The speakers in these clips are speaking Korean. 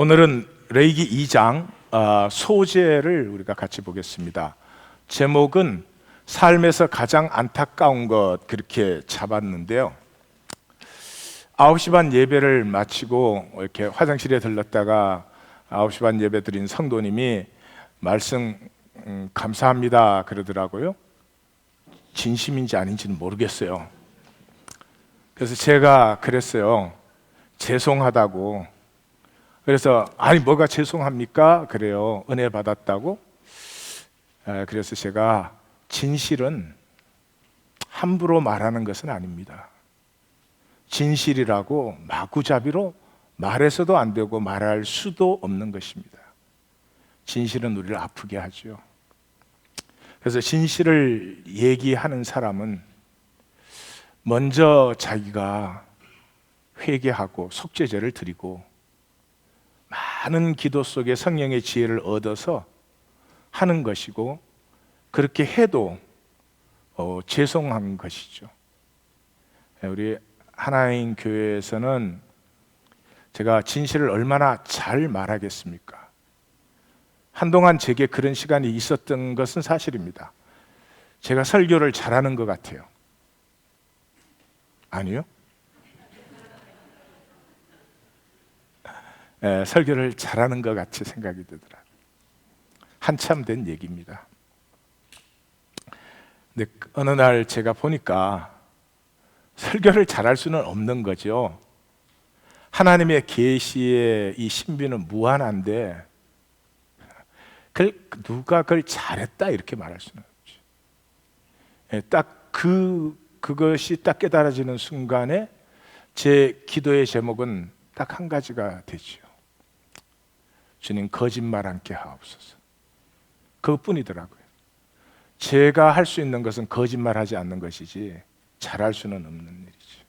오늘은 레위기 2장 소재를 우리가 같이 보겠습니다. 제목은 삶에서 가장 안타까운 것, 그렇게 잡았는데요. 9시 반 예배를 마치고 이렇게 화장실에 들렀다가 9시 반 예배 드린 성도님이 말씀 감사합니다 그러더라고요. 진심인지 아닌지는 모르겠어요. 그래서 제가 그랬어요. 죄송하다고. 그래서 아니 뭐가 죄송합니까? 그래요. 은혜 받았다고. 그래서 제가 진실은 함부로 말하는 것은 아닙니다. 진실이라고 마구잡이로 말해서도 안 되고 말할 수도 없는 것입니다. 진실은 우리를 아프게 하죠. 그래서 진실을 얘기하는 사람은 먼저 자기가 회개하고 속죄제를 드리고 많은 기도 속에 성령의 지혜를 얻어서 하는 것이고, 그렇게 해도 죄송한 것이죠. 우리 하나님 교회에서는 제가 진실을 얼마나 잘 말하겠습니까? 한동안 제게 그런 시간이 있었던 것은 사실입니다. 제가 설교를 잘하는 것 같아요. 아니요? 설교를 잘하는 것 같이 생각이 들더라고요. 한참 된 얘기입니다. 근데 어느 날 제가 보니까 설교를 잘할 수는 없는 거죠. 하나님의 계시의 이 신비는 무한한데 누가 그걸 잘했다 이렇게 말할 수는 없죠. 딱 그것이 딱 깨달아지는 순간에 제 기도의 제목은 딱 한 가지가 되죠. 주님, 거짓말 않게 하옵소서. 그것뿐이더라고요. 제가 할 수 있는 것은 거짓말하지 않는 것이지 잘할 수는 없는 일이죠.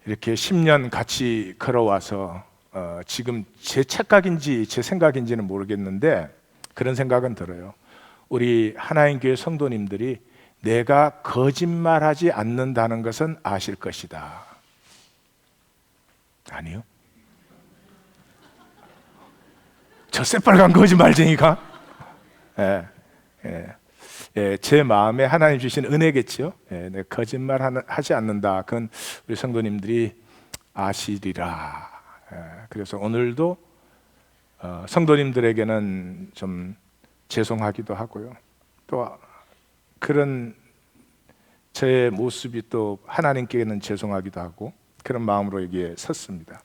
이렇게 10년 같이 걸어와서 지금 제 착각인지 제 생각인지는 모르겠는데 그런 생각은 들어요. 우리 하나님 교회 성도님들이 내가 거짓말하지 않는다는 것은 아실 것이다. 아니요? 저 새빨간 거짓말쟁이가? 제 마음에 하나님 주신 은혜겠죠. 내가 거짓말 하지 않는다. 그건 우리 성도님들이 아시리라. 그래서 오늘도 성도님들에게는 좀 죄송하기도 하고요. 또 그런 제 모습이 또 하나님께는 죄송하기도 하고, 그런 마음으로 여기에 섰습니다.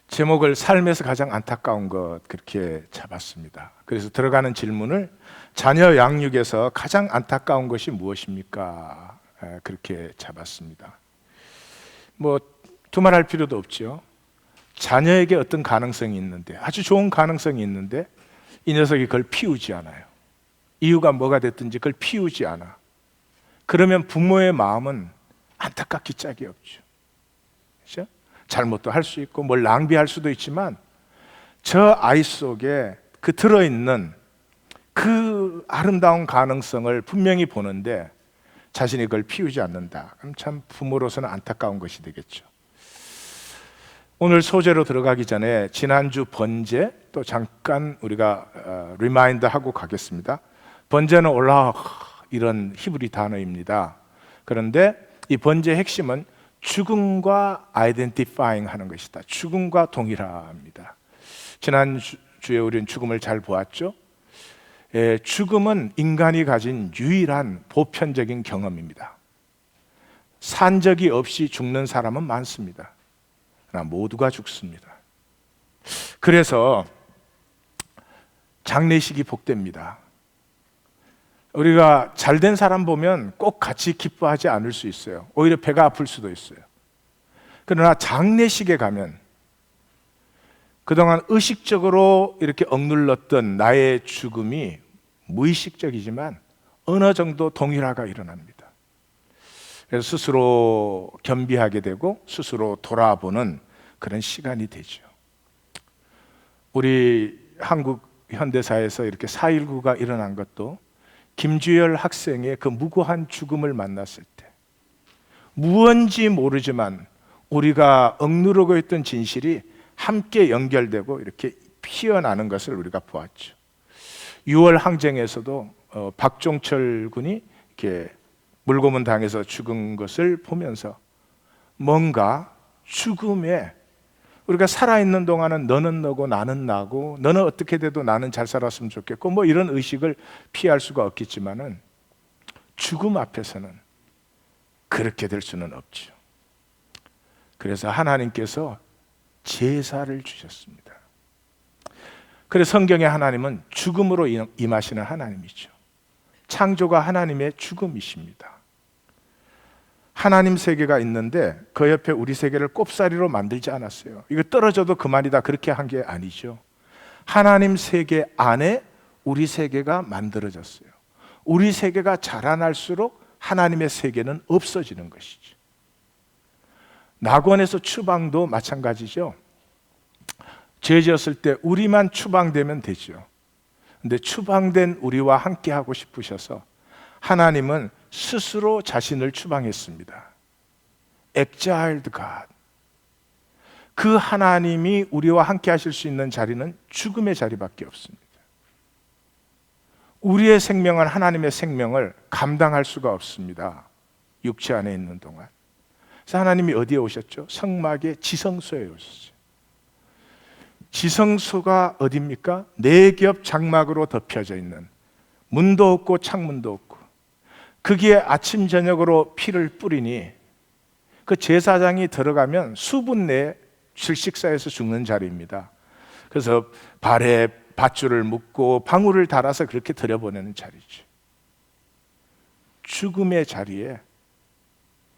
제목을 삶에서 가장 안타까운 것, 그렇게 잡았습니다. 그래서 들어가는 질문을 자녀 양육에서 가장 안타까운 것이 무엇입니까? 그렇게 잡았습니다. 뭐 두말할 필요도 없죠. 자녀에게 어떤 가능성이 있는데, 아주 좋은 가능성이 있는데 이 녀석이 그걸 피우지 않아요. 이유가 뭐가 됐든지 그걸 피우지 않아. 그러면 부모의 마음은 안타깝기 짝이 없죠. 그렇죠? 잘못도 할 수 있고 뭘 낭비할 수도 있지만 저 아이 속에 그 들어있는 그 아름다운 가능성을 분명히 보는데 자신이 그걸 피우지 않는다. 그럼 참 부모로서는 안타까운 것이 되겠죠. 오늘 소재로 들어가기 전에 지난주 번제 또 잠깐 우리가 리마인드 하고 가겠습니다. 번제는 올라 이런 히브리 단어입니다. 그런데 이 번제의 핵심은 죽음과 아이덴티파잉 하는 것이다. 죽음과 동일합니다. 지난주에 우리는 죽음을 잘 보았죠. 죽음은 인간이 가진 유일한 보편적인 경험입니다. 산 적이 없이 죽는 사람은 많습니다. 그러나 모두가 죽습니다. 그래서 장례식이 복됩니다. 우리가 잘된 사람 보면 꼭 같이 기뻐하지 않을 수 있어요. 오히려 배가 아플 수도 있어요. 그러나 장례식에 가면 그동안 의식적으로 이렇게 억눌렀던 나의 죽음이 무의식적이지만 어느 정도 동일화가 일어납니다. 그래서 스스로 겸비하게 되고 스스로 돌아보는 그런 시간이 되죠. 우리 한국 현대사에서 이렇게 4.19가 일어난 것도 김주열 학생의 그 무고한 죽음을 만났을 때 무언지 모르지만 우리가 억누르고 있던 진실이 함께 연결되고 이렇게 피어나는 것을 우리가 보았죠. 6월 항쟁에서도 박종철 군이 이렇게 물고문 당해서 죽은 것을 보면서 뭔가 죽음에 우리가 살아있는 동안은 너는 너고 나는 나고 너는 어떻게 돼도 나는 잘 살았으면 좋겠고 뭐 이런 의식을 피할 수가 없겠지만은 죽음 앞에서는 그렇게 될 수는 없죠. 그래서 하나님께서 제사를 주셨습니다. 그래서 성경의 하나님은 죽음으로 임하시는 하나님이죠. 창조가 하나님의 죽음이십니다. 하나님 세계가 있는데 그 옆에 우리 세계를 꼽사리로 만들지 않았어요. 이거 떨어져도 그만이다 그렇게 한 게 아니죠. 하나님 세계 안에 우리 세계가 만들어졌어요. 우리 세계가 자라날수록 하나님의 세계는 없어지는 것이죠. 낙원에서 추방도 마찬가지죠. 죄 지었을 때 우리만 추방되면 되죠. 근데 추방된 우리와 함께 하고 싶으셔서 하나님은 스스로 자신을 추방했습니다. Exiled God. 그 하나님이 우리와 함께 하실 수 있는 자리는 죽음의 자리밖에 없습니다. 우리의 생명은 하나님의 생명을 감당할 수가 없습니다. 육체 안에 있는 동안. 그래서 하나님이 어디에 오셨죠? 성막의 지성소에 오셨어요. 지성소가 어디입니까? 네 겹 장막으로 덮여져 있는, 문도 없고 창문도 없고 거기에 아침 저녁으로 피를 뿌리니 그 제사장이 들어가면 수분 내에 질식사해서 죽는 자리입니다. 그래서 발에 밧줄을 묶고 방울을 달아서 그렇게 들여보내는 자리죠. 죽음의 자리에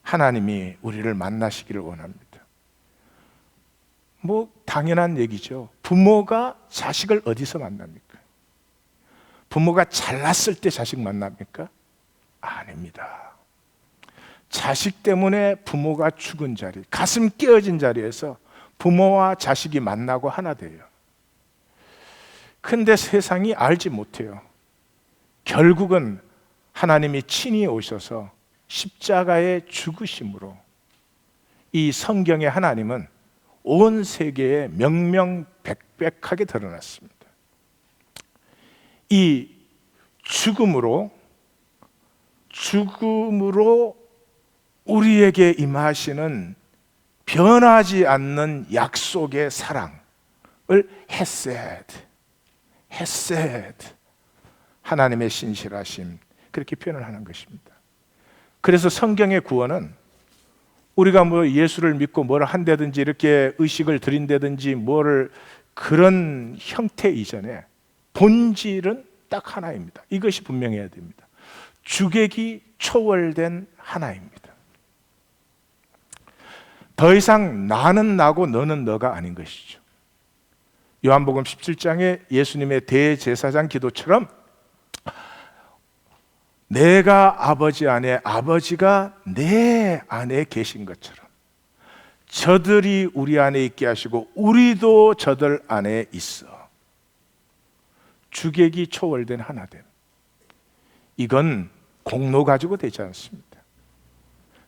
하나님이 우리를 만나시기를 원합니다. 뭐 당연한 얘기죠. 부모가 자식을 어디서 만납니까? 부모가 잘났을 때 자식 만납니까? 아닙니다. 자식 때문에 부모가 죽은 자리, 가슴 깨어진 자리에서 부모와 자식이 만나고 하나 돼요. 근데 세상이 알지 못해요. 결국은 하나님이 친히 오셔서 십자가의 죽으심으로 이 성경의 하나님은 온 세계에 명명백백하게 드러났습니다. 이 죽음으로 우리에게 임하시는 변하지 않는 약속의 사랑을 헤세드, 하나님의 신실하심, 그렇게 표현을 하는 것입니다. 그래서 성경의 구원은 우리가 뭐 예수를 믿고 뭘 한다든지 이렇게 의식을 드린다든지 뭐를 그런 형태 이전에 본질은 딱 하나입니다. 이것이 분명해야 됩니다. 주객이 초월된 하나입니다. 더 이상 나는 나고 너는 너가 아닌 것이죠. 요한복음 17장에 예수님의 대제사장 기도처럼 내가 아버지 안에, 아버지가 내 안에 계신 것처럼 저들이 우리 안에 있게 하시고 우리도 저들 안에 있어. 주객이 초월된 하나됨. 이건 공로 가지고 되지 않습니다.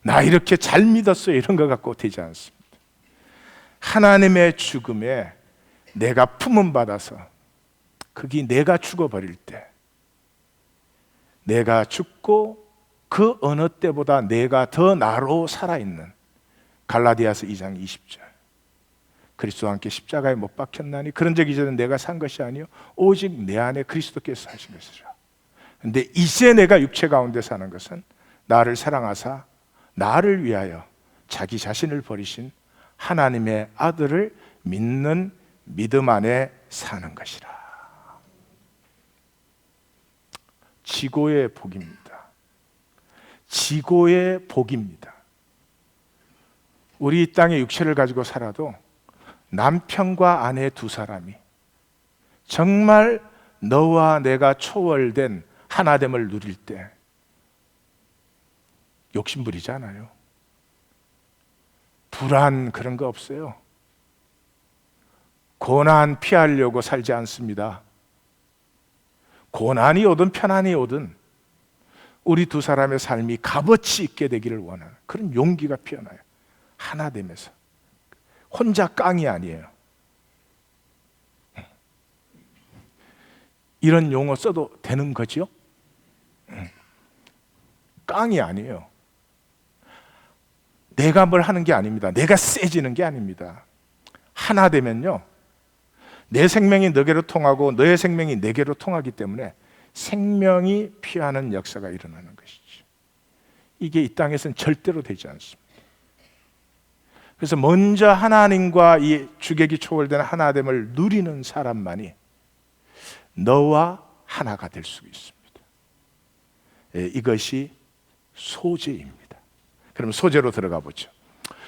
나 이렇게 잘 믿었어요 이런 거 갖고 되지 않습니다. 하나님의 죽음에 내가 품음 받아서 그게 내가 죽어버릴 때, 내가 죽고 그 어느 때보다 내가 더 나로 살아있는, 갈라디아서 2장 20절, 그리스도와 함께 십자가에 못 박혔나니 그런 적 이전에 내가 산 것이 아니요 오직 내 안에 그리스도께서 사신 것이라. 근데 이제 내가 육체 가운데 사는 것은 나를 사랑하사 나를 위하여 자기 자신을 버리신 하나님의 아들을 믿는 믿음 안에 사는 것이라. 지고의 복입니다. 지고의 복입니다. 우리 이 땅에 육체를 가지고 살아도 남편과 아내 두 사람이 정말 너와 내가 초월된 하나됨을 누릴 때 욕심 부리지 않아요. 불안 그런 거 없어요. 고난 피하려고 살지 않습니다. 고난이 오든 편안이 오든 우리 두 사람의 삶이 값어치 있게 되기를 원하는 그런 용기가 피어나요. 하나 되면서. 혼자 깡이 아니에요. 이런 용어 써도 되는 거죠? 깡이 아니에요. 내가 뭘 하는 게 아닙니다. 내가 세지는 게 아닙니다. 하나 되면요, 내 생명이 너게로 통하고 너의 생명이 내게로 통하기 때문에 생명이 피하는 역사가 일어나는 것이죠. 이게 이 땅에서는 절대로 되지 않습니다. 그래서 먼저 하나님과 이 주객이 초월되는 하나됨을 누리는 사람만이 너와 하나가 될 수 있습니다. 이것이 소재입니다. 그럼 소재로 들어가 보죠.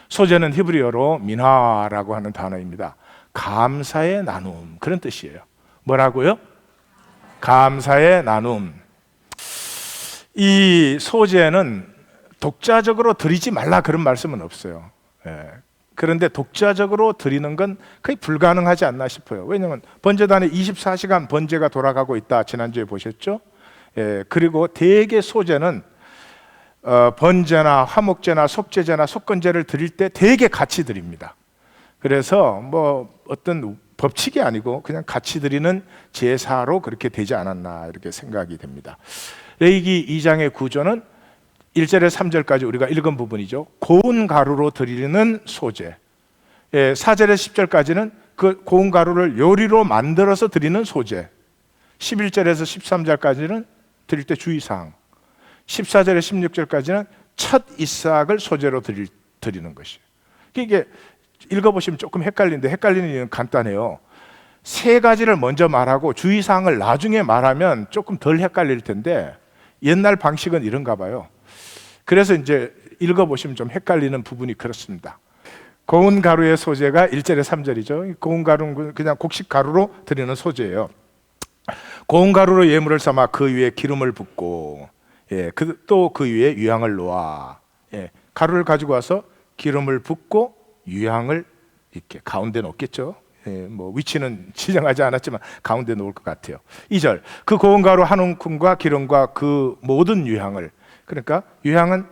소재는 히브리어로 민하라고 하는 단어입니다. 감사의 나눔, 그런 뜻이에요. 뭐라고요? 감사의 나눔. 이 소재는 독자적으로 드리지 말라 그런 말씀은 없어요. 그런데 독자적으로 드리는 건 거의 불가능하지 않나 싶어요. 왜냐하면 번제단에 24시간 번제가 돌아가고 있다, 지난주에 보셨죠? 그리고 대개 소재는 번제나 화목제나 속죄제나 속건제를 드릴 때 대개 같이 드립니다. 그래서 뭐 어떤 법칙이 아니고 그냥 같이 드리는 제사로 그렇게 되지 않았나 이렇게 생각이 됩니다. 레위기 2장의 구조는 1절에서 3절까지 우리가 읽은 부분이죠. 고운 가루로 드리는 소재. 4절에서 10절까지는 그 고운 가루를 요리로 만들어서 드리는 소재. 11절에서 13절까지는 드릴 때 주의사항. 14절에서 16절까지는 첫 이삭을 소재로 드리는 것이에요. 이게 읽어보시면 조금 헷갈리는데, 헷갈리는 이유는 간단해요. 세 가지를 먼저 말하고 주의사항을 나중에 말하면 조금 덜 헷갈릴 텐데, 옛날 방식은 이런가 봐요. 그래서 이제 읽어보시면 좀 헷갈리는 부분이 그렇습니다. 고운 가루의 소재가 1절에 3절이죠. 고운 가루는 그냥 곡식 가루로 드리는 소재예요. 고운 가루로 예물을 삼아 그 위에 기름을 붓고, 또 그 위에 유향을 놓아. 가루를 가지고 와서 기름을 붓고 유향을 이렇게 가운데 놓겠죠. 뭐 위치는 지정하지 않았지만 가운데 놓을 것 같아요. 2절, 그 고운 가루 한 움큼과 기름과 그 모든 유향을, 그러니까 유향은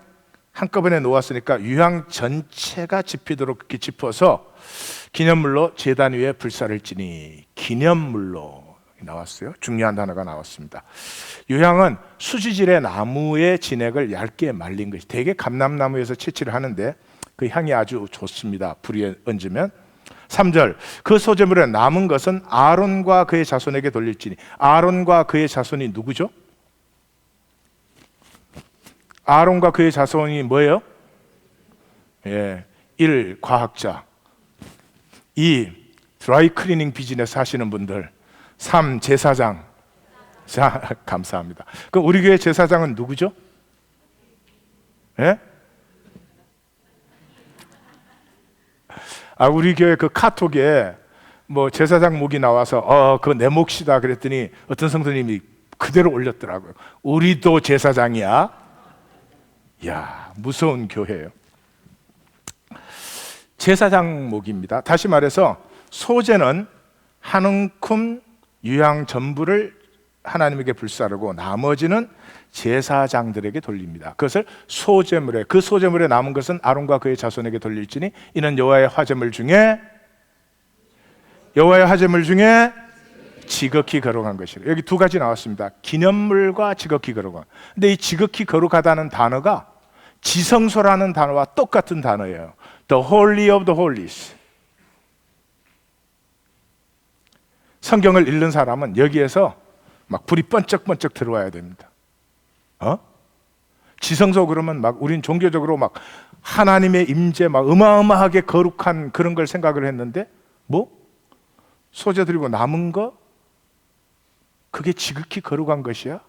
한꺼번에 놓았으니까 유향 전체가 집히도록 이렇게 짚어서 기념물로 제단 위에 불사를 지니. 기념물로 나왔어요. 중요한 단어가 나왔습니다. 유향은 수지질의 나무의 진액을 얇게 말린 것이, 대개 감람나무에서 채취를 하는데 그 향이 아주 좋습니다. 불에 얹으면. 3절, 그 소재물에 남은 것은 아론과 그의 자손에게 돌릴지니. 아론과 그의 자손이 누구죠? 아론과 그의 자손이 뭐예요? 1. 과학자, 2. 드라이 클리닝 비즈니스 하시는 분들, 3. 제사장. 자, 감사합니다. 그럼 우리 교회 제사장은 누구죠? 우리 교회 그 카톡에 뭐 제사장 목이 나와서 그거 내 몫이다 그랬더니 어떤 성도님이 그대로 올렸더라고요. 우리도 제사장이야. 이야, 무서운 교회예요. 제사장 목입니다. 다시 말해서 소재는 한 움큼 유향 전부를 하나님에게 불사르고 나머지는 제사장들에게 돌립니다. 그것을 소제물에, 그 소제물에 남은 것은 아론과 그의 자손에게 돌릴지니 이는 여호와의 화제물 중에 지극히 거룩한 것이라. 여기 두 가지 나왔습니다. 기념물과 지극히 거룩한. 근데 이 지극히 거룩하다는 단어가 지성소라는 단어와 똑같은 단어예요. The Holy of the Holies. 성경을 읽는 사람은 여기에서 막 불이 번쩍번쩍 들어와야 됩니다. 지성소 그러면 막 우린 종교적으로 막 하나님의 임재 막 어마어마하게 거룩한 그런 걸 생각을 했는데, 뭐 소재 드리고 남은 거 그게 지극히 거룩한 것이야?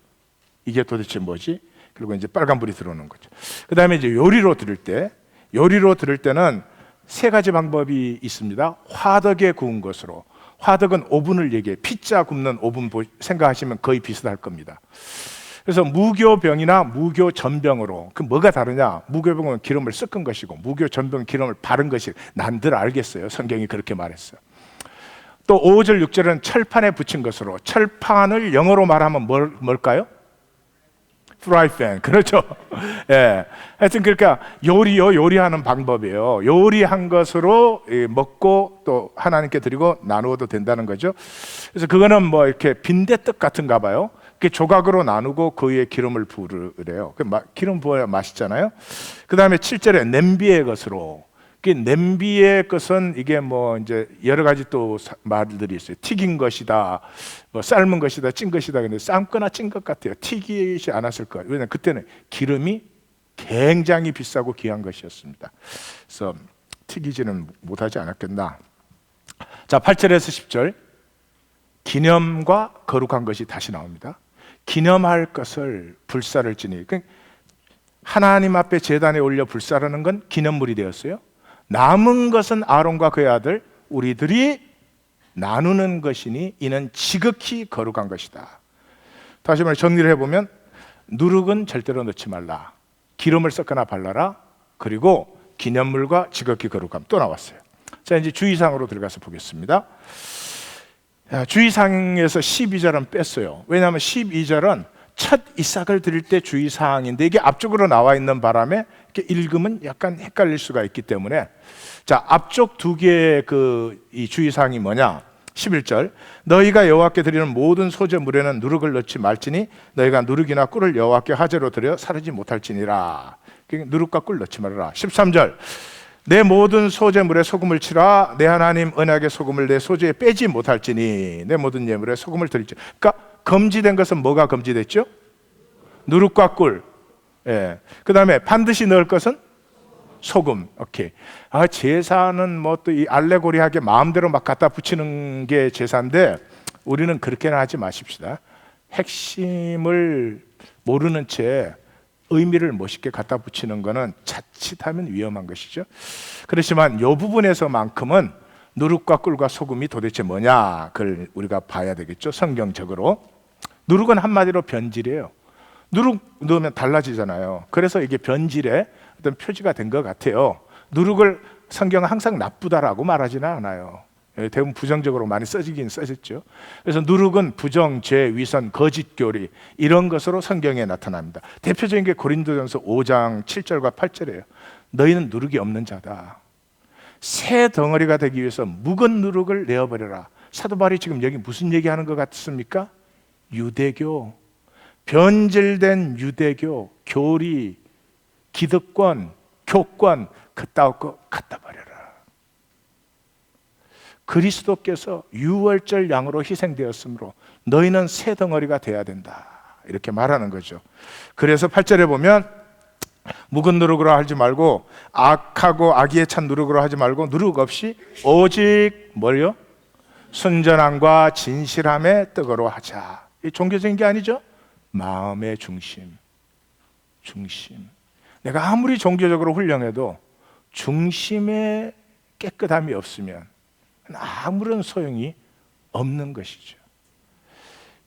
이게 도대체 뭐지? 그리고 이제 빨간 불이 들어오는 거죠. 그 다음에 이제 요리로 드릴 때는 세 가지 방법이 있습니다. 화덕에 구운 것으로. 화덕은 오븐을 얘기해. 피자 굽는 오븐 생각하시면 거의 비슷할 겁니다. 그래서 무교병이나 무교전병으로. 그 뭐가 다르냐? 무교병은 기름을 섞은 것이고 무교전병은 기름을 바른 것이. 난들 알겠어요. 성경이 그렇게 말했어요. 또 5절 6절은 철판에 붙인 것으로. 철판을 영어로 말하면 뭘까요? 프라이팬, 그렇죠. 예. 하여튼 그러니까 요리하는 방법이에요. 요리한 것으로 먹고 또 하나님께 드리고 나누어도 된다는 거죠. 그래서 그거는 뭐 이렇게 빈대떡 같은가 봐요. 이렇게 조각으로 나누고 그 위에 기름을 부으래요. 기름 부어야 맛있잖아요. 그 다음에 7절에 냄비의 것으로. 냄비의 것은 이게 뭐 이제 여러 가지 또 말들이 있어요. 튀긴 것이다, 뭐 삶은 것이다, 찐 것이다. 근데 삶거나 찐 것 같아요. 튀기지 않았을 거예요. 왜냐하면 그때는 기름이 굉장히 비싸고 귀한 것이었습니다. 그래서 튀기지는 못하지 않았겠나. 자, 8절에서 10절 기념과 거룩한 것이 다시 나옵니다. 기념할 것을 불사를 지니, 하나님 앞에 제단에 올려 불사르는 건 기념물이 되었어요. 남은 것은 아론과 그의 아들 우리들이 나누는 것이니 이는 지극히 거룩한 것이다. 다시 말해 정리를 해보면 누룩은 절대로 넣지 말라, 기름을 섞거나 발라라, 그리고 기념물과 지극히 거룩함 또 나왔어요. 자, 이제 주의사항으로 들어가서 보겠습니다. 주의사항에서 12절은 뺐어요. 왜냐하면 12절은 첫 이삭을 드릴 때 주의사항인데 이게 앞쪽으로 나와 있는 바람에 이렇게 읽으면 약간 헷갈릴 수가 있기 때문에, 자, 앞쪽 두 개의 이 주의사항이 뭐냐? 11절 너희가 여호와께 드리는 모든 소제물에는 누룩을 넣지 말지니 너희가 누룩이나 꿀을 여호와께 화제로 드려 사르지 못할지니라. 누룩과 꿀 넣지 말아라. 13절 내 모든 소제물에 소금을 치라. 내 하나님 언약의 소금을 내 소제에 빼지 못할지니 내 모든 예물에 소금을 드릴지. 그러니까 금지된 것은 뭐가 금지됐죠? 누룩과 꿀. 예. 그 다음에 반드시 넣을 것은 소금. 오케이. 제사는 뭐 또 이 알레고리하게 마음대로 막 갖다 붙이는 게 제사인데 우리는 그렇게는 하지 마십시다. 핵심을 모르는 채 의미를 멋있게 갖다 붙이는 것은 자칫하면 위험한 것이죠. 그렇지만 이 부분에서만큼은 누룩과 꿀과 소금이 도대체 뭐냐, 그걸 우리가 봐야 되겠죠. 성경적으로 누룩은 한마디로 변질이에요. 누룩 넣으면 달라지잖아요. 그래서 이게 변질의 어떤 표지가 된 것 같아요. 누룩을 성경은 항상 나쁘다라고 말하지는 않아요. 대부분 부정적으로 많이 써지긴 써졌죠. 그래서 누룩은 부정, 죄, 위선, 거짓 교리 이런 것으로 성경에 나타납니다. 대표적인 게 고린도전서 5장 7절과 8절이에요. 너희는 누룩이 없는 자다. 새 덩어리가 되기 위해서 묵은 누룩을 내어버려라. 사도 바울이 지금 여기 무슨 얘기하는 것 같습니까? 유대교, 변질된 유대교, 교리, 기득권, 교권 그따위 거 갖다 버려라. 그리스도께서 유월절 양으로 희생되었으므로 너희는 새 덩어리가 돼야 된다, 이렇게 말하는 거죠. 그래서 8절에 보면 묵은 누룩으로 하지 말고 악하고 악의에 찬 누룩으로 하지 말고 누룩 없이 오직 뭐요? 순전함과 진실함의 떡으로 하자. 이 종교적인 게 아니죠. 마음의 중심. 내가 아무리 종교적으로 훌륭해도 중심에 깨끗함이 없으면 아무런 소용이 없는 것이죠.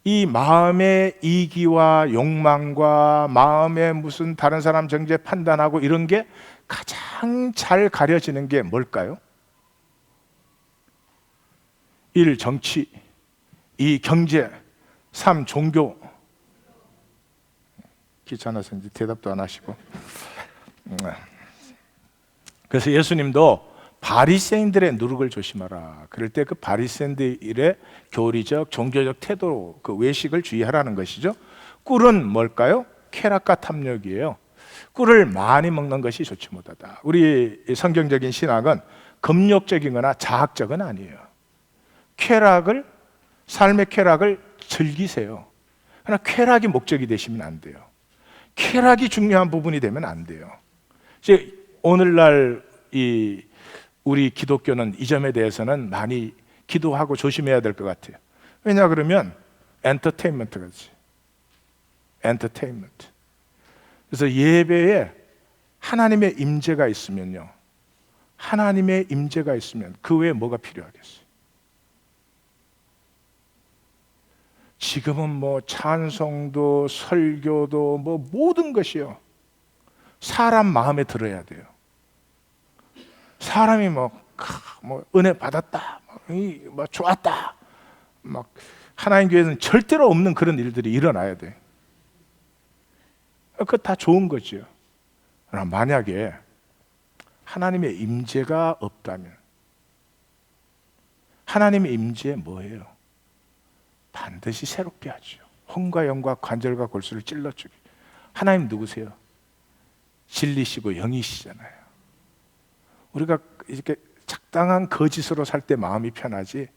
이 마음의 이기와 욕망과 마음의 무슨 다른 사람 정죄 판단하고 이런 게 가장 잘 가려지는 게 뭘까요? 1. 정치, 2. 경제, 3. 종교. 귀찮아서 이제 대답도 안 하시고. 그래서 예수님도 바리새인들의 누룩을 조심하라. 그럴 때 그 바리새인들의 교리적, 종교적 태도, 그 외식을 주의하라는 것이죠. 꿀은 뭘까요? 쾌락과 탐욕이에요. 꿀을 많이 먹는 것이 좋지 못하다. 우리 성경적인 신학은 금욕적인 거나 자학적은 아니에요. 삶의 쾌락을 즐기세요. 그러나 쾌락이 목적이 되시면 안 돼요. 쾌락이 중요한 부분이 되면 안 돼요. 이제 오늘날 우리 기독교는 이 점에 대해서는 많이 기도하고 조심해야 될 것 같아요. 왜냐 그러면 엔터테인먼트같이. 엔터테인먼트. 그래서 예배에 하나님의 임재가 있으면요, 하나님의 임재가 있으면 그 외에 뭐가 필요하겠어요? 지금은 뭐 찬송도 설교도 뭐 모든 것이요, 사람 마음에 들어야 돼요. 사람이 뭐 은혜 받았다, 뭐 좋았다, 막 하나님 교회는 절대로 없는 그런 일들이 일어나야 돼. 그거 다 좋은 거죠. 그러나 만약에 하나님의 임재가 없다면, 하나님의 임재 뭐예요? 반드시 새롭게 하죠. 혼과 영과 관절과 골수를 찔러주기. 하나님 누구세요? 진리시고 영이시잖아요. 우리가 이렇게 적당한 거짓으로 살 때 마음이 편하지,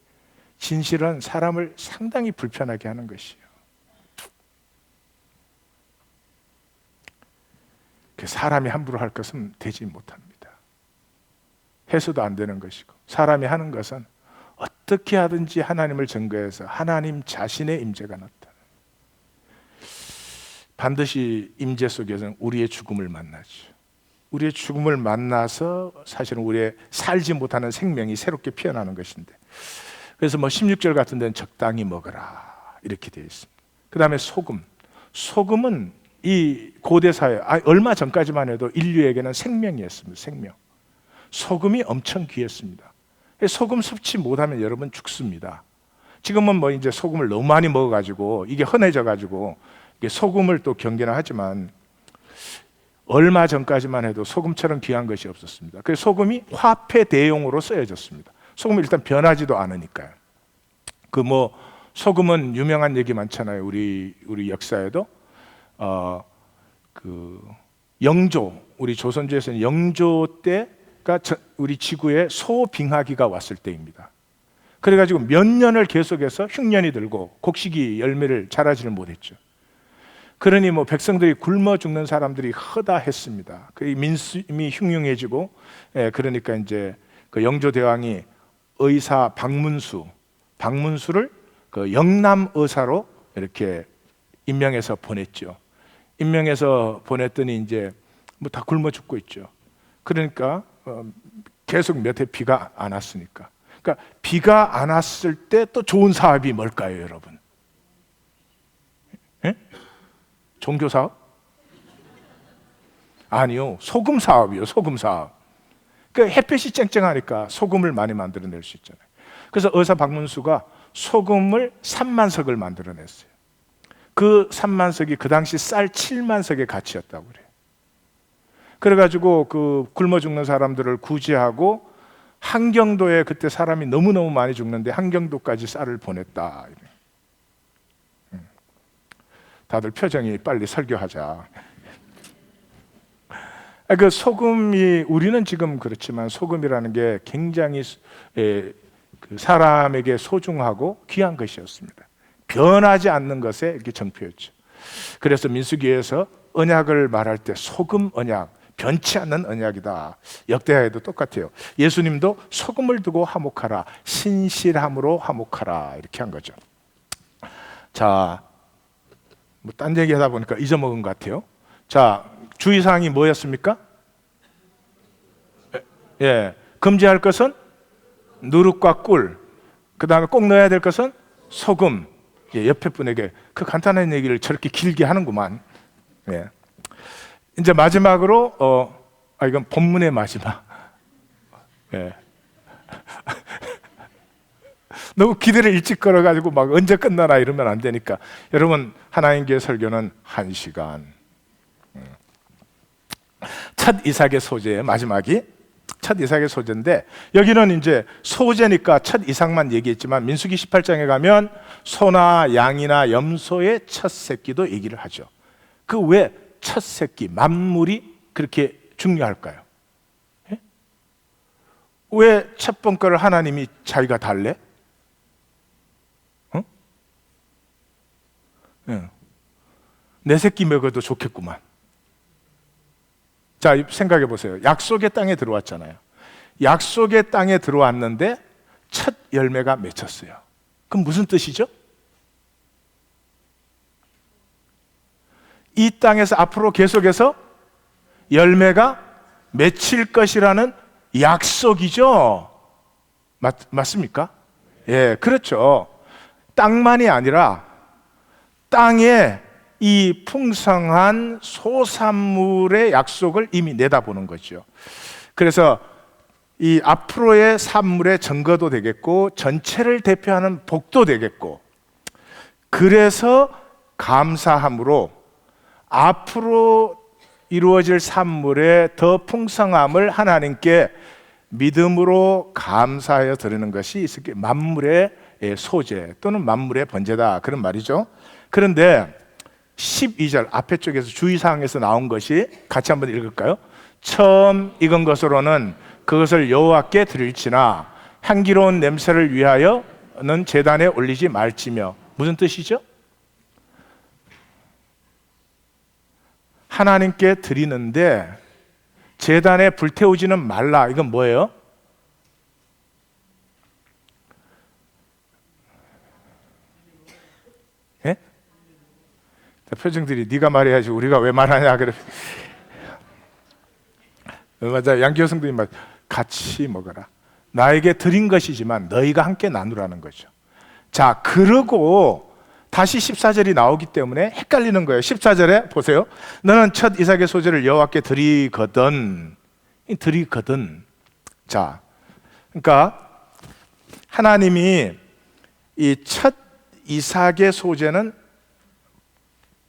진실은 사람을 상당히 불편하게 하는 것이에요. 사람이 함부로 할 것은 되지 못합니다. 해서도 안 되는 것이고, 사람이 하는 것은 어떻게 하든지 하나님을 증거해서 하나님 자신의 임재가 나타나요. 반드시 임재 속에서는 우리의 죽음을 만나죠. 우리의 죽음을 만나서 사실은 우리의 살지 못하는 생명이 새롭게 피어나는 것인데, 그래서 16절 같은 데는 적당히 먹어라 이렇게 되어 있습니다. 그 다음에 소금. 소금은 이 고대 사회, 얼마 전까지만 해도 인류에게는 생명이었습니다. 생명. 소금이 엄청 귀했습니다. 소금 섭취 못하면 여러분 죽습니다. 지금은 이제 소금을 너무 많이 먹어가지고 이게 흔해져가지고 소금을 또 경계는 하지만, 얼마 전까지만 해도 소금처럼 귀한 것이 없었습니다. 그래서 소금이 화폐 대용으로 쓰여졌습니다. 소금은 일단 변하지도 않으니까요. 소금은 유명한 얘기 많잖아요. 우리 역사에도 영조, 우리 조선주에서는 영조 때가 우리 지구에 소빙하기가 왔을 때입니다. 그래가지고 몇 년을 계속해서 흉년이 들고 곡식이 열매를 자라지를 못했죠. 그러니 백성들이 굶어 죽는 사람들이 허다했습니다. 그 민심이 흉흉해지고, 그러니까 이제 그 영조 대왕이 의사 박문수를 그 영남 의사로 이렇게 임명해서 보냈죠. 임명해서 보냈더니 이제 다 굶어 죽고 있죠. 그러니까 계속 몇 해 비가 안 왔으니까. 그러니까 비가 안 왔을 때 또 좋은 사업이 뭘까요, 여러분? 예? 종교 사업? 아니요, 소금 사업이요. 소금 사업. 그러니까 햇볕이 쨍쨍하니까 소금을 많이 만들어낼 수 있잖아요. 그래서 의사 박문수가 소금을 3만 석을 만들어냈어요. 그 3만 석이 그 당시 쌀 7만 석의 가치였다고 그래요. 그래가지고 그 굶어 죽는 사람들을 구제하고, 한경도에 그때 사람이 너무너무 많이 죽는데 한경도까지 쌀을 보냈다. 다들 표정이 빨리 설교하자. 그 소금이, 우리는 지금 그렇지만 소금이라는 게 굉장히 사람에게 소중하고 귀한 것이었습니다. 변하지 않는 것에 이렇게 정표였죠. 그래서 민수기에서 언약을 말할 때 소금 언약, 변치 않는 언약이다. 역대하에도 똑같아요. 예수님도 소금을 두고 화목하라, 신실함으로 화목하라 이렇게 한 거죠. 자, 딴 얘기 하다 보니까 잊어먹은 것 같아요. 자, 주의사항이 뭐였습니까? 금지할 것은 누룩과 꿀, 그 다음에 꼭 넣어야 될 것은 소금. 옆에 분에게 그 간단한 얘기를 저렇게 길게 하는구만. 이제 마지막으로 이건 본문의 마지막. 너무 기대를 일찍 걸어가지고 막 언제 끝나나 이러면 안 되니까, 여러분 하나님 교회 설교는 1시간. 첫 이삭의 소재의 마지막이 첫 이삭의 소재인데, 여기는 이제 소재니까 첫 이삭만 얘기했지만 민수기 18장에 가면 소나 양이나 염소의 첫 새끼도 얘기를 하죠. 그 왜 첫 새끼, 만물이 그렇게 중요할까요? 왜 첫 번 거를 하나님이 자기가 달래? 내 새끼 먹어도 좋겠구만. 자, 생각해 보세요. 약속의 땅에 들어왔잖아요. 약속의 땅에 들어왔는데 첫 열매가 맺혔어요. 그럼 무슨 뜻이죠? 이 땅에서 앞으로 계속해서 열매가 맺힐 것이라는 약속이죠. 맞습니까? 예, 그렇죠. 땅만이 아니라 땅에 이 풍성한 소산물의 약속을 이미 내다보는 거죠. 그래서 이 앞으로의 산물의 증거도 되겠고, 전체를 대표하는 복도 되겠고, 그래서 감사함으로 앞으로 이루어질 산물의 더 풍성함을 하나님께 믿음으로 감사하여 드리는 것이 만물의 소재 또는 만물의 번제다, 그런 말이죠. 그런데 12절 앞에 쪽에서 주의사항에서 나온 것이 같이 한번 읽을까요? 처음 익은 것으로는 그것을 여호와께 드릴지나 향기로운 냄새를 위하여는 제단에 올리지 말지며. 무슨 뜻이죠? 하나님께 드리는데 제단에 불태우지는 말라. 이건 뭐예요? 예? 표정들이 네가 말해야지 우리가 왜 말하냐 그래. 맞아, 양기호 성도님 말 같이 먹어라. 나에게 드린 것이지만 너희가 함께 나누라는 거죠. 자, 그러고 다시 14절이 나오기 때문에 헷갈리는 거예요. 14절에 보세요. 너는 첫 이삭의 소재를 여호와께 드리거든. 자, 그러니까 하나님이 이 첫 이삭의 소재는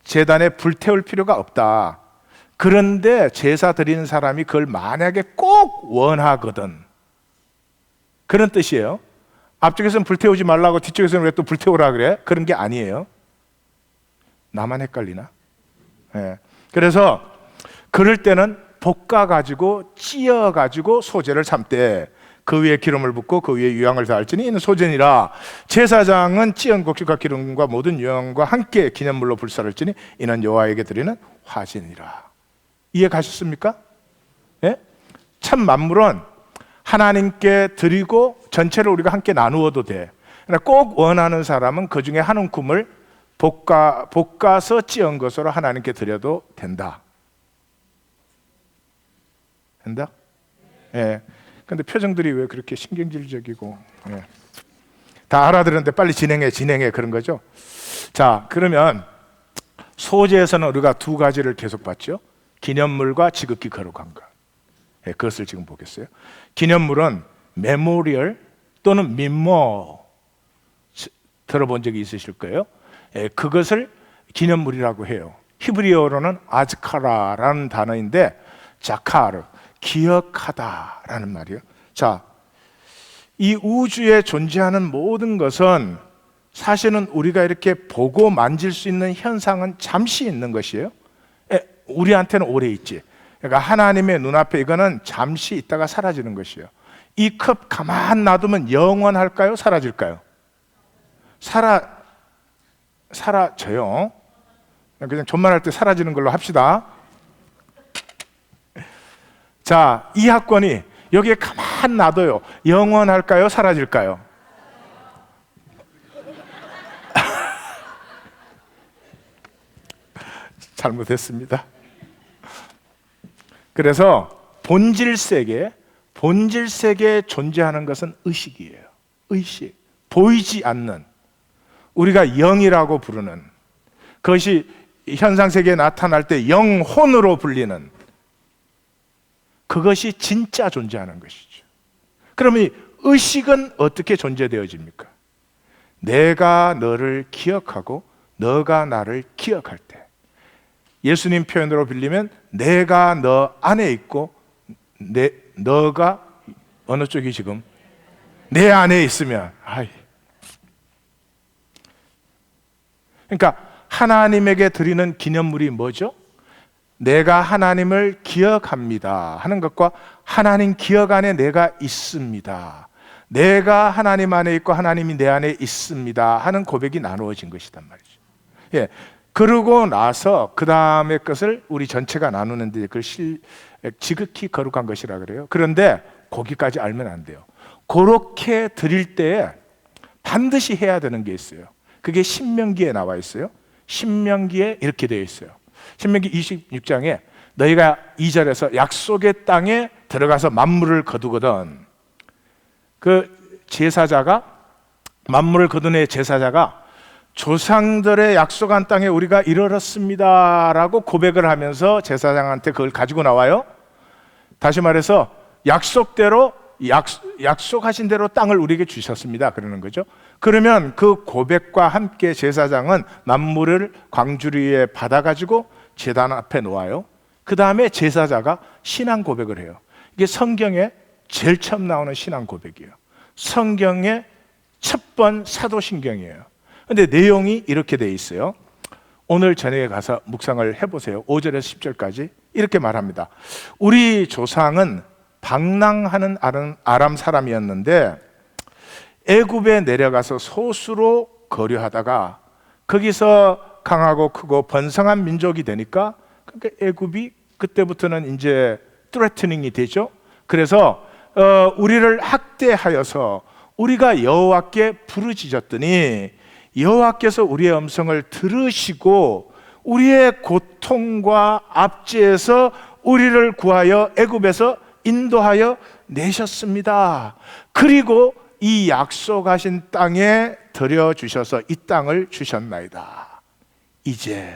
제단에 불태울 필요가 없다. 그런데 제사 드리는 사람이 그걸 만약에 꼭 원하거든, 그런 뜻이에요. 앞쪽에서는 불태우지 말라고 뒤쪽에서는 왜 또 불태우라 그래? 그런 게 아니에요. 나만 헷갈리나? 네. 그래서 그럴 때는 볶아가지고 찌어가지고 소재를 삶되 그 위에 기름을 붓고 그 위에 유향을 더할지니 이는 소재니라. 제사장은 찌은 곡식과 기름과 모든 유향과 함께 기념물로 불사를지니 이는 여호와에게 드리는 화제니라. 이해 가셨습니까? 네? 참 만물은 하나님께 드리고 전체를 우리가 함께 나누어도 돼. 꼭 원하는 사람은 그 중에 한 움큼을 볶아서 찌은 것으로 하나님께 드려도 된다. 된다? 예. 근데 표정들이 왜 그렇게 신경질적이고, 예. 다 알아들었는데 빨리 진행해 그런 거죠. 자, 그러면 소재에서는 우리가 두 가지를 계속 봤죠. 기념물과 지극히 거룩한 것. 예, 그것을 지금 보겠어요. 기념물은 메모리얼 또는 민모 들어본 적이 있으실 거예요. 예, 그것을 기념물이라고 해요. 히브리어로는 아즈카라라는 단어인데 자카르, 기억하다라는 말이에요. 자, 이 우주에 존재하는 모든 것은 사실은 우리가 이렇게 보고 만질 수 있는 현상은 잠시 있는 것이에요. 예, 우리한테는 오래 있지. 그러니까 하나님의 눈앞에 이거는 잠시 있다가 사라지는 것이에요. 이 컵 가만 놔두면 영원할까요? 사라질까요? 사라져요. 그냥 존말할 때 사라지는 걸로 합시다. 자, 이 학권이 여기에 가만 놔둬요. 영원할까요? 사라질까요? 잘못했습니다. 그래서 본질 세계에 존재하는 것은 의식이에요. 의식. 보이지 않는, 우리가 영이라고 부르는, 그것이 현상 세계에 나타날 때 영혼으로 불리는, 그것이 진짜 존재하는 것이죠. 그러면 이 의식은 어떻게 존재되어집니까? 내가 너를 기억하고 너가 나를 기억할 때, 예수님 표현으로 빌리면 내가 너 안에 있고 너가 어느 쪽이 지금 내 안에 있으면, 그러니까 하나님에게 드리는 기념물이 뭐죠? 내가 하나님을 기억합니다 하는 것과 하나님 기억 안에 내가 있습니다, 내가 하나님 안에 있고 하나님이 내 안에 있습니다 하는 고백이 나누어진 것이단 말이죠. 예. 그러고 나서 그 다음의 것을 우리 전체가 나누는데 그걸 지극히 거룩한 것이라 그래요. 그런데 거기까지 알면 안 돼요. 그렇게 드릴 때에 반드시 해야 되는 게 있어요. 그게 신명기에 나와 있어요. 신명기에 이렇게 되어 있어요. 신명기 26장에 너희가 2절에서 약속의 땅에 들어가서 만물을 거두거든. 그 제사자가, 만물을 거둔 애 제사자가 조상들의 약속한 땅에 우리가 이르렀습니다 라고 고백을 하면서 제사장한테 그걸 가지고 나와요. 다시 말해서 약속대로, 약속하신 대로 땅을 우리에게 주셨습니다 그러는 거죠. 그러면 그 고백과 함께 제사장은 만물을 광주리에 받아가지고 제단 앞에 놓아요. 그 다음에 제사자가 신앙 고백을 해요. 이게 성경에 제일 처음 나오는 신앙 고백이에요. 성경의 첫 번 사도신경이에요. 근데 내용이 이렇게 돼 있어요. 오늘 저녁에 가서 묵상을 해보세요. 5절에서 10절까지 이렇게 말합니다. 우리 조상은 방랑하는 아람 사람이었는데 애굽에 내려가서 소수로 거류하다가 거기서 강하고 크고 번성한 민족이 되니까 그러니까 애굽이 그때부터는 이제 threatening이 되죠. 그래서 우리를 학대하여서 우리가 여호와께 부르짖었더니 여호와께서 우리의 음성을 들으시고 우리의 고통과 압제에서 우리를 구하여 애굽에서 인도하여 내셨습니다. 그리고 이 약속하신 땅에 들여주셔서 이 땅을 주셨나이다. 이제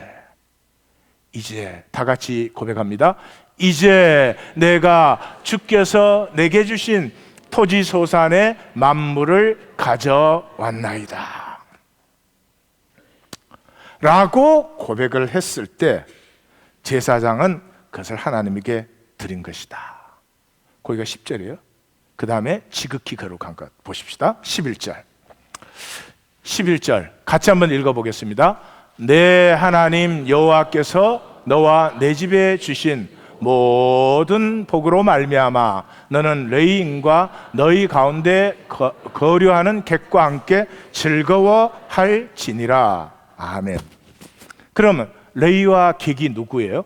다 같이 고백합니다. 이제 내가 주께서 내게 주신 토지소산의 만물을 가져왔나이다 라고 고백을 했을 때 제사장은 그것을 하나님에게 드린 것이다. 거기가 10절이에요. 그 다음에 지극히 거룩한 것 보십시다. 11절 같이 한번 읽어보겠습니다. 내 하나님 여호와께서 너와 내 집에 주신 모든 복으로 말미암아 너는 레위인과 너희 가운데 거류하는 객과 함께 즐거워할지니라. 아멘. 그러면 레위와 객이 누구예요?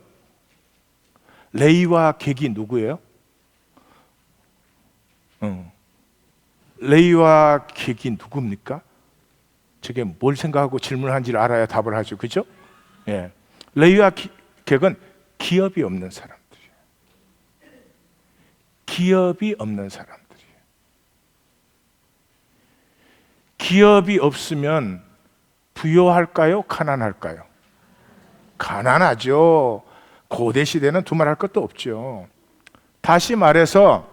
레위와 객이 누구예요? 레위와 객이 누굽니까? 저게 뭘 생각하고 질문한지를 알아야 답을 하죠. 그죠? 예. 레위와 객은 기업이 없는 사람들이에요. 기업이 없는 사람들이에요. 기업이 없으면 부유할까요? 가난할까요? 가난하죠. 고대 시대는 두말할 것도 없죠. 다시 말해서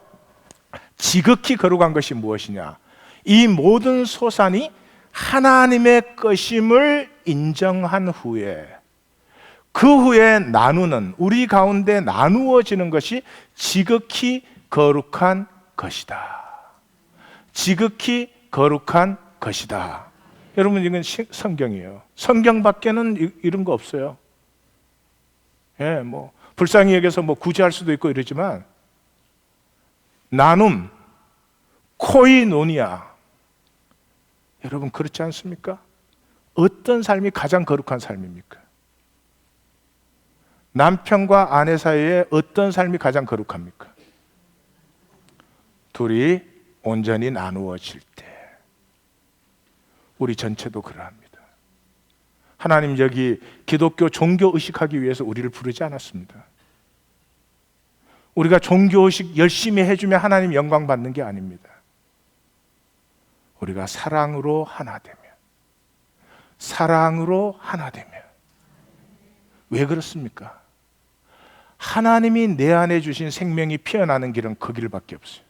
지극히 거룩한 것이 무엇이냐? 이 모든 소산이 하나님의 것임을 인정한 후에 그 후에 나누는 우리 가운데 나누어지는 것이 지극히 거룩한 것이다. 지극히 거룩한 것이다. 여러분 이건 성경이에요. 성경 밖에는 이런 거 없어요. 예, 뭐 불쌍히 여겨서 뭐 구제할 수도 있고 이러지만 나눔, 코이노니아 여러분 그렇지 않습니까? 어떤 삶이 가장 거룩한 삶입니까? 남편과 아내 사이에 어떤 삶이 가장 거룩합니까? 둘이 온전히 나누어질 때 우리 전체도 그러합니다. 하나님 여기 기독교 종교 의식하기 위해서 우리를 부르지 않았습니다. 우리가 종교 의식 열심히 해주면 하나님 영광 받는 게 아닙니다. 우리가 사랑으로 하나 되면 왜 그렇습니까? 하나님이 내 안에 주신 생명이 피어나는 길은 그 길밖에 없어요.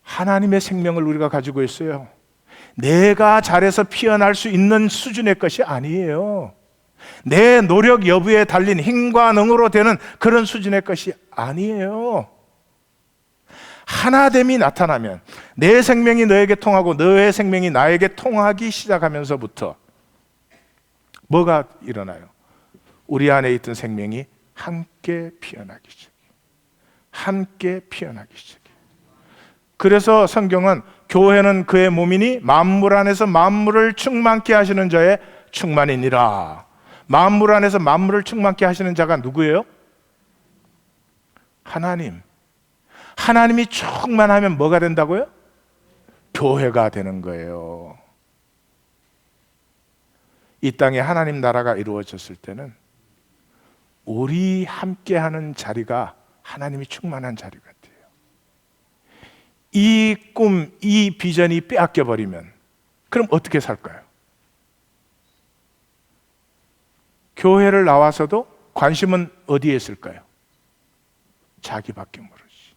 하나님의 생명을 우리가 가지고 있어요. 내가 잘해서 피어날 수 있는 수준의 것이 아니에요. 내 노력 여부에 달린 힘과 능으로 되는 그런 수준의 것이 아니에요. 하나됨이 나타나면 내 생명이 너에게 통하고 너의 생명이 나에게 통하기 시작하면서부터 뭐가 일어나요? 우리 안에 있던 생명이 함께 피어나기 시작해요. 함께 피어나기 시작해요. 그래서 성경은 교회는 그의 몸이니 만물 안에서 만물을 충만케 하시는 자의 충만이니라. 만물 안에서 만물을 충만케 하시는 자가 누구예요? 하나님. 하나님이 충만하면 뭐가 된다고요? 교회가 되는 거예요. 이 땅에 하나님 나라가 이루어졌을 때는 우리 함께하는 자리가 하나님이 충만한 자리 같아요. 이 꿈, 이 비전이 빼앗겨 버리면 그럼 어떻게 살까요? 교회를 나와서도 관심은 어디에 있을까요? 자기밖에 모르지.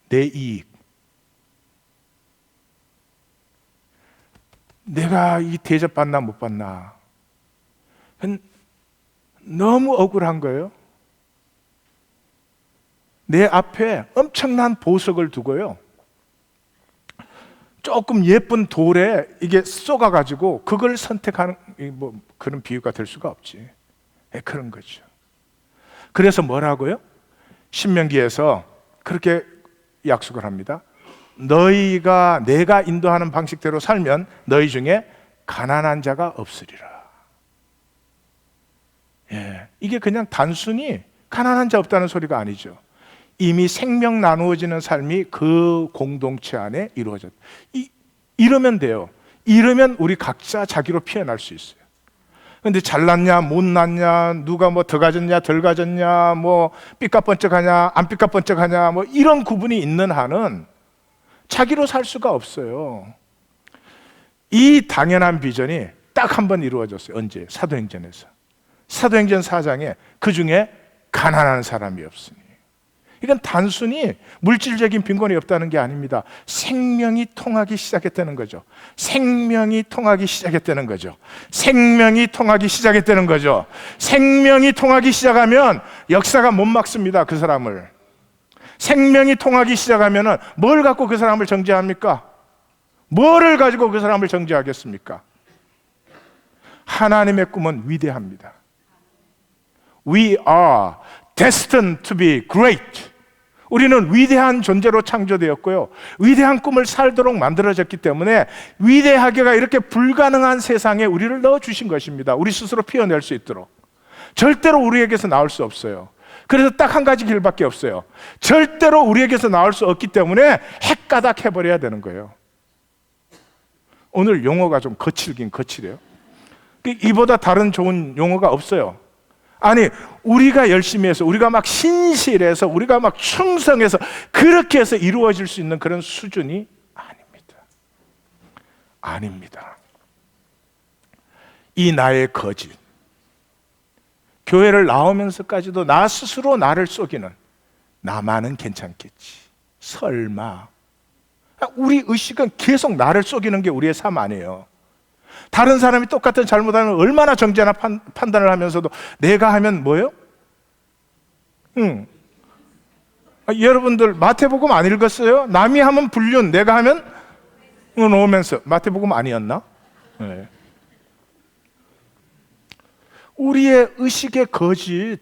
내 이익. 내가 이 대접 받나 못 받나. 너무 억울한 거예요. 내 앞에 엄청난 보석을 두고요, 조금 예쁜 돌에 이게 쏘가가지고 그걸 선택하는, 뭐 그런 비유가 될 수가 없지. 그런 거죠. 그래서 뭐라고요? 신명기에서 그렇게 약속을 합니다. 너희가 내가 인도하는 방식대로 살면 너희 중에 가난한 자가 없으리라. 이게 그냥 단순히 가난한 자 없다는 소리가 아니죠. 이미 생명 나누어지는 삶이 그 공동체 안에 이루어졌다. 이러면 돼요. 이러면 우리 각자 자기로 피어날 수 있어요. 근데 잘났냐 못났냐, 누가 뭐 더 가졌냐 덜 가졌냐, 뭐 삐까뻔쩍하냐 안 삐까뻔쩍하냐, 뭐 이런 구분이 있는 한은 자기로 살 수가 없어요. 이 당연한 비전이 딱 한 번 이루어졌어요. 언제? 사도행전에서. 사도행전 4장에 그 중에 가난한 사람이 없으니. 이건 단순히 물질적인 빈곤이 없다는 게 아닙니다. 생명이 통하기 시작했다는 거죠. 생명이 통하기 시작했다는 거죠. 생명이 통하기 시작했다는 거죠. 생명이 통하기 시작하면 역사가 못 막습니다. 그 사람을. 생명이 통하기 시작하면 뭘 갖고 그 사람을 정죄합니까? 뭐를 가지고 그 사람을 정죄하겠습니까? 하나님의 꿈은 위대합니다. We are destined to be great. 우리는 위대한 존재로 창조되었고요, 위대한 꿈을 살도록 만들어졌기 때문에 위대하게가 이렇게 불가능한 세상에 우리를 넣어주신 것입니다. 우리 스스로 피어낼 수 있도록. 절대로 우리에게서 나올 수 없어요. 그래서 딱 한 가지 길밖에 없어요. 절대로 우리에게서 나올 수 없기 때문에 핵가닥 해버려야 되는 거예요. 오늘 용어가 좀 거칠긴 거칠해요. 이보다 다른 좋은 용어가 없어요. 아니, 우리가 열심히 해서, 우리가 막 신실해서, 우리가 막 충성해서 그렇게 해서 이루어질 수 있는 그런 수준이 아닙니다. 아닙니다. 이 나의 거짓, 교회를 나오면서까지도 나 스스로 나를 속이는, 나만은 괜찮겠지, 설마. 우리 의식은 계속 나를 속이는 게 우리의 삶 아니에요. 다른 사람이 똑같은 잘못하면 얼마나 정죄나 판단을 하면서도 내가 하면 뭐예요? 여러분들 마태복음 안 읽었어요? 남이 하면 불륜, 내가 하면 오면서. 마태복음 아니었나? 네. 우리의 의식의 거짓,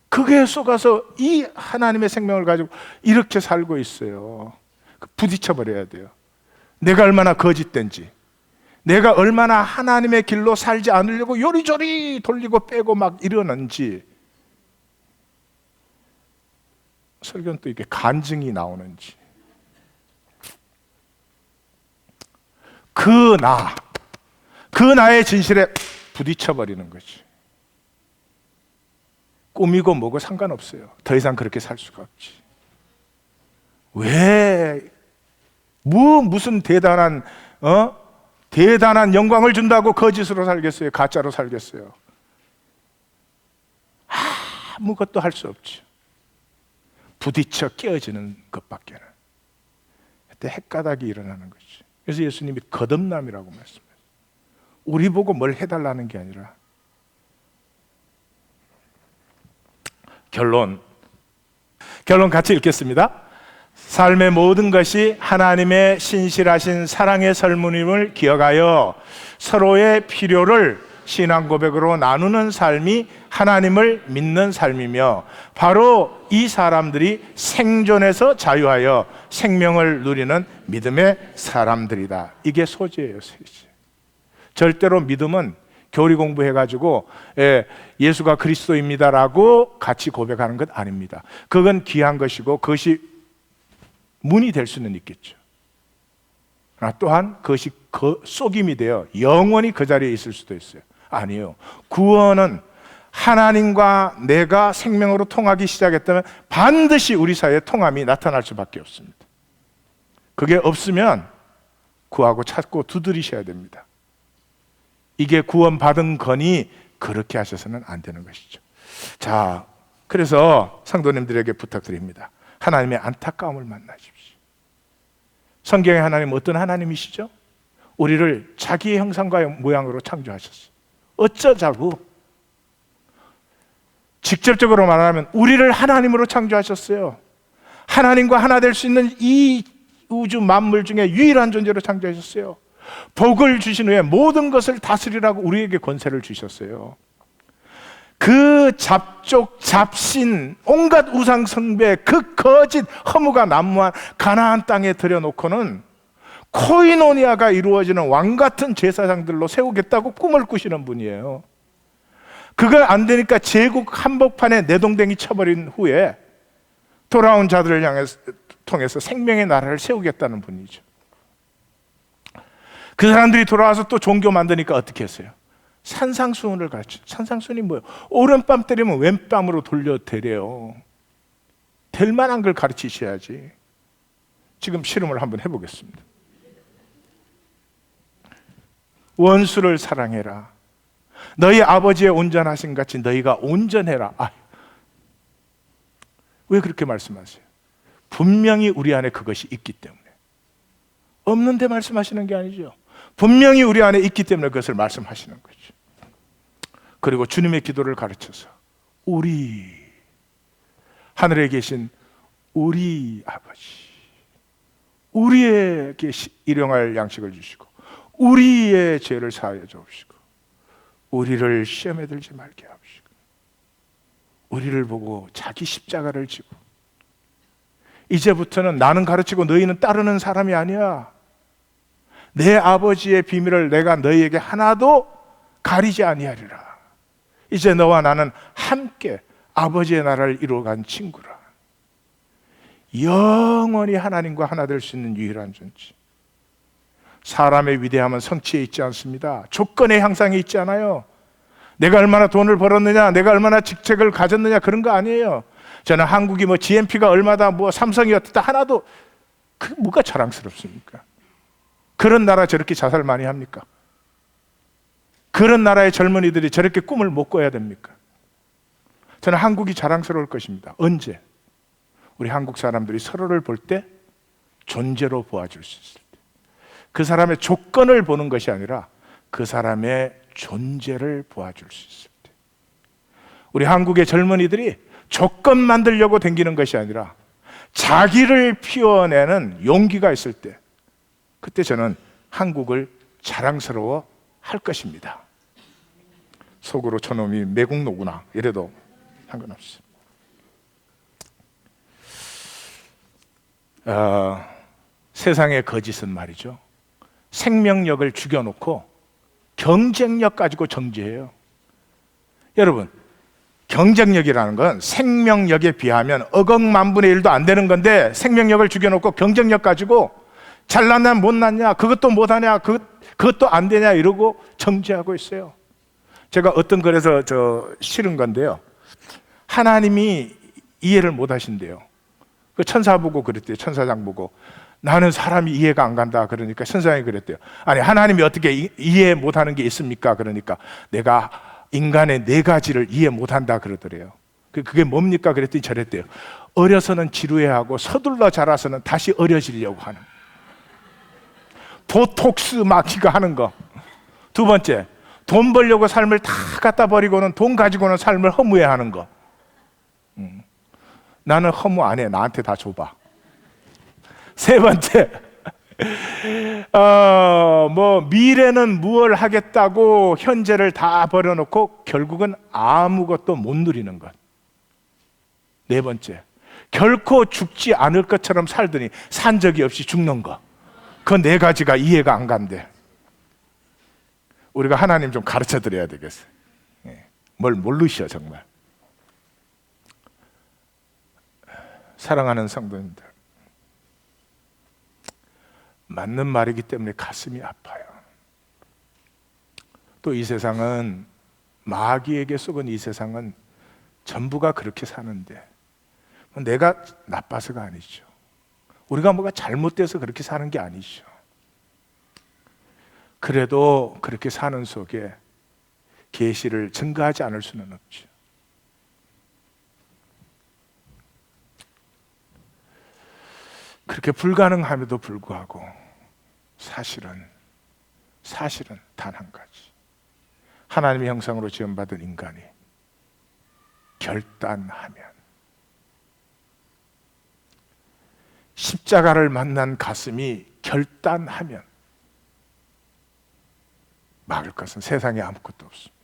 그게 속아서 이 하나님의 생명을 가지고 이렇게 살고 있어요. 부딪혀버려야 돼요. 내가 얼마나 거짓된지, 내가 얼마나 하나님의 길로 살지 않으려고 요리조리 돌리고 빼고 막 이러는지, 설교는 또 이게 간증이 나오는지, 그 나의 진실에 부딪혀버리는 거지. 꿈이고 뭐고 상관없어요. 더 이상 그렇게 살 수가 없지. 왜 무슨 대단한 영광을 준다고 거짓으로 살겠어요? 가짜로 살겠어요? 아무것도 할 수 없죠. 부딪혀 깨어지는 것밖에는. 그때 핵가닥이 일어나는 거죠. 그래서 예수님이 거듭남이라고 말씀하셨어요. 우리 보고 뭘 해달라는 게 아니라. 결론 같이 읽겠습니다. 삶의 모든 것이 하나님의 신실하신 사랑의 설문임을 기억하여 서로의 필요를 신앙 고백으로 나누는 삶이 하나님을 믿는 삶이며, 바로 이 사람들이 생존에서 자유하여 생명을 누리는 믿음의 사람들이다. 이게 소재예요, 소재. 절대로 믿음은 교리 공부해가지고 예수가 그리스도입니다라고 같이 고백하는 것 아닙니다. 그건 귀한 것이고 그것이 문이 될 수는 있겠죠. 또한 그것이 속임이 되어 영원히 그 자리에 있을 수도 있어요. 아니에요. 구원은 하나님과 내가 생명으로 통하기 시작했다면 반드시 우리 사이에 통함이 나타날 수밖에 없습니다. 그게 없으면 구하고 찾고 두드리셔야 됩니다. 이게 구원받은 거니 그렇게 하셔서는 안 되는 것이죠. 자, 그래서 성도님들에게 부탁드립니다. 하나님의 안타까움을 만나십시오. 성경의 하나님 어떤 하나님이시죠? 우리를 자기의 형상과 모양으로 창조하셨어요. 어쩌자고 직접적으로 말하면 우리를 하나님으로 창조하셨어요. 하나님과 하나 될 수 있는 이 우주 만물 중에 유일한 존재로 창조하셨어요. 복을 주신 후에 모든 것을 다스리라고 우리에게 권세를 주셨어요. 그 잡족, 잡신, 온갖 우상 숭배, 그 거짓, 허무가 난무한 가나안 땅에 들여놓고는 코이노니아가 이루어지는 왕같은 제사장들로 세우겠다고 꿈을 꾸시는 분이에요. 그걸 안 되니까 제국 한복판에 내동댕이 쳐버린 후에 돌아온 자들을 통해서 생명의 나라를 세우겠다는 분이죠. 그 사람들이 돌아와서 또 종교 만드니까 어떻게 했어요? 산상수훈을 가르쳐. 산상수훈이 뭐예요? 오른밤 때리면 왼밤으로 돌려대래요. 될 만한 걸 가르치셔야지. 지금 실험을 한번 해보겠습니다. 원수를 사랑해라. 너희 아버지의 온전하신 같이 너희가 온전해라. 왜 그렇게 말씀하세요? 분명히 우리 안에 그것이 있기 때문에. 없는데 말씀하시는 게 아니죠. 분명히 우리 안에 있기 때문에 그것을 말씀하시는 거죠. 그리고 주님의 기도를 가르쳐서 우리, 하늘에 계신 우리 아버지, 우리에게 일용할 양식을 주시고 우리의 죄를 사하여 주옵시고 우리를 시험에 들지 말게 하옵시고 우리를 보고 자기 십자가를 지고 이제부터는 나는 가르치고 너희는 따르는 사람이 아니야. 내 아버지의 비밀을 내가 너희에게 하나도 가리지 아니하리라. 이제 너와 나는 함께 아버지의 나라를 이루어간 친구라. 영원히 하나님과 하나 될 수 있는 유일한 존재. 사람의 위대함은 성취에 있지 않습니다. 조건의 향상에 있지 않아요. 내가 얼마나 돈을 벌었느냐, 내가 얼마나 직책을 가졌느냐, 그런 거 아니에요. 저는 한국이 뭐 GNP가 얼마다, 뭐 삼성이 어떻다 하나도, 그 뭐가 자랑스럽습니까? 그런 나라 저렇게 자살 많이 합니까? 그런 나라의 젊은이들이 저렇게 꿈을 못 꿔야 됩니까? 저는 한국이 자랑스러울 것입니다. 언제? 우리 한국 사람들이 서로를 볼 때 존재로 보아줄 수 있을 때. 그 사람의 조건을 보는 것이 아니라 그 사람의 존재를 보아줄 수 있을 때. 우리 한국의 젊은이들이 조건 만들려고 댕기는 것이 아니라 자기를 피워내는 용기가 있을 때, 그때 저는 한국을 자랑스러워 할 것입니다. 속으로 저놈이 매국노구나 이래도 상관없어요. 세상의 거짓은 말이죠, 생명력을 죽여놓고 경쟁력 가지고 정죄해요. 여러분, 경쟁력이라는 건 생명력에 비하면 억억만분의 1도 안 되는 건데 생명력을 죽여놓고 경쟁력 가지고 잘났냐 못났냐, 그것도 못하냐, 그것도 안 되냐 이러고 정죄하고 있어요. 제가 어떤 글에서 실은 건데요, 하나님이 이해를 못 하신대요. 그 천사 보고 그랬대요. 천사장 보고 나는 사람이 이해가 안 간다 그러니까 천사장이 그랬대요. 아니, 하나님이 어떻게 이해 못하는 게 있습니까? 그러니까 내가 인간의 4가지를 이해 못한다 그러더래요. 그게 뭡니까? 그랬더니 저랬대요. 어려서는 지루해하고 서둘러 자라서는 다시 어려지려고 하는, 보톡스 맞기가 하는 거. 두 번째, 돈 벌려고 삶을 다 갖다 버리고는 돈 가지고는 삶을 허무해하는 거. 나는 허무 안 해. 나한테 다 줘봐. 세 번째, 미래는 무엇을 하겠다고 현재를 다 버려놓고 결국은 아무것도 못 누리는 것. 네 번째, 결코 죽지 않을 것처럼 살더니 산 적이 없이 죽는 것. 그 4가지가 이해가 안 간대. 우리가 하나님 좀 가르쳐 드려야 되겠어요. 뭘 모르셔 정말. 사랑하는 성도님들, 맞는 말이기 때문에 가슴이 아파요. 또 이 세상은, 마귀에게 속은 이 세상은 전부가 그렇게 사는데 내가 나빠서가 아니죠. 우리가 뭐가 잘못돼서 그렇게 사는 게 아니죠. 그래도 그렇게 사는 속에 계시를 증거하지 않을 수는 없죠. 그렇게 불가능함에도 불구하고 사실은 단 한 가지, 하나님의 형상으로 지음받은 인간이 결단하면, 십자가를 만난 가슴이 결단하면 막을 것은 세상에 아무것도 없습니다.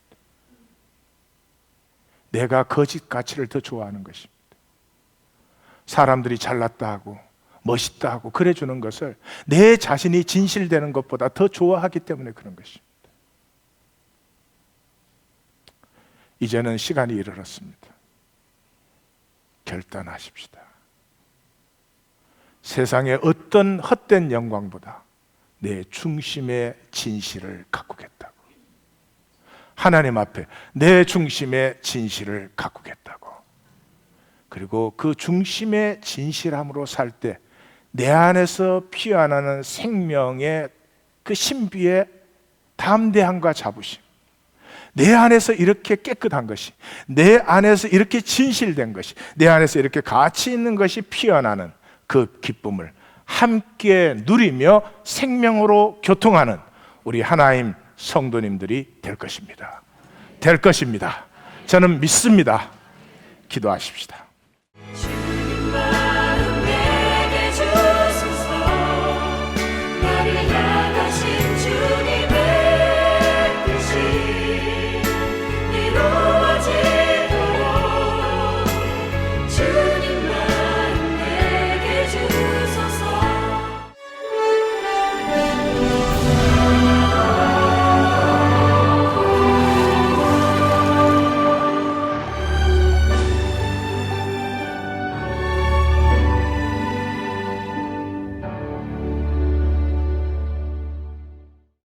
내가 거짓 가치를 더 좋아하는 것입니다. 사람들이 잘났다 하고 멋있다 하고 그래주는 것을 내 자신이 진실되는 것보다 더 좋아하기 때문에 그런 것입니다. 이제는 시간이 이르렀습니다. 결단하십시다. 세상의 어떤 헛된 영광보다 내 중심의 진실을 가꾸겠다고. 하나님 앞에 내 중심의 진실을 가꾸겠다고. 그리고 그 중심의 진실함으로 살 때 내 안에서 피어나는 생명의 그 신비의 담대함과 자부심, 내 안에서 이렇게 깨끗한 것이, 내 안에서 이렇게 진실된 것이, 내 안에서 이렇게 가치 있는 것이 피어나는 그 기쁨을 함께 누리며 생명으로 교통하는 우리 하나님 성도님들이 될 것입니다. 될 것입니다. 저는 믿습니다. 기도하십시다.